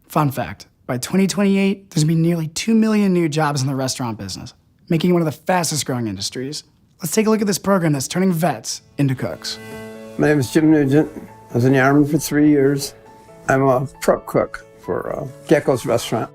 Fun fact, by 2028, there's gonna be nearly 2 million new jobs in the restaurant business, making it one of the fastest growing industries. Let's take a look at this program that's turning vets into cooks. My name is Jim Nugent. I was in the Army for 3 years. I'm a prep cook for Gecko's restaurant.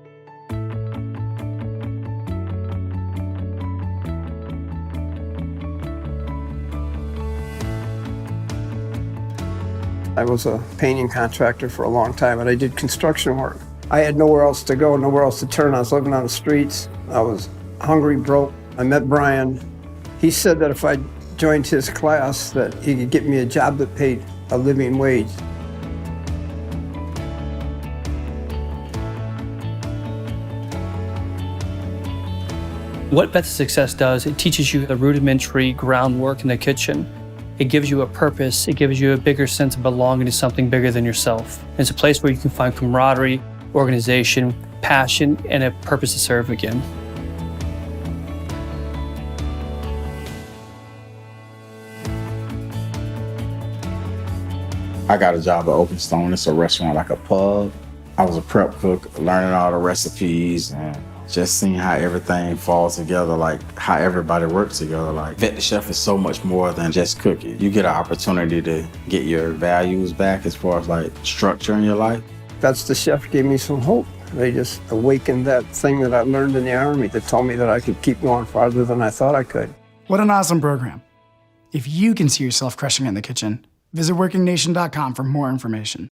I was a painting contractor for a long time, and I did construction work. I had nowhere else to go, nowhere else to turn. I was living on the streets. I was hungry, broke. I met Brian. He said that if I joined his class, that he could get me a job that paid a living wage. What Vets of Success does, it teaches you the rudimentary groundwork in the kitchen. It gives you a purpose. It gives you a bigger sense of belonging to something bigger than yourself. It's a place where you can find camaraderie, organization, passion, and a purpose to serve again. I got a job at Open Stone. It's a restaurant, like a pub. I was a prep cook, learning all the recipes and just seeing how everything falls together, like how everybody works together. Like Vet the Chef is so much more than just cooking. You get an opportunity to get your values back as far as like structure in your life. Vets the Chef gave me some hope. They just awakened that thing that I learned in the Army that told me that I could keep going farther than I thought I could. What an awesome program. If you can see yourself crushing it in the kitchen, visit WorkingNation.com for more information.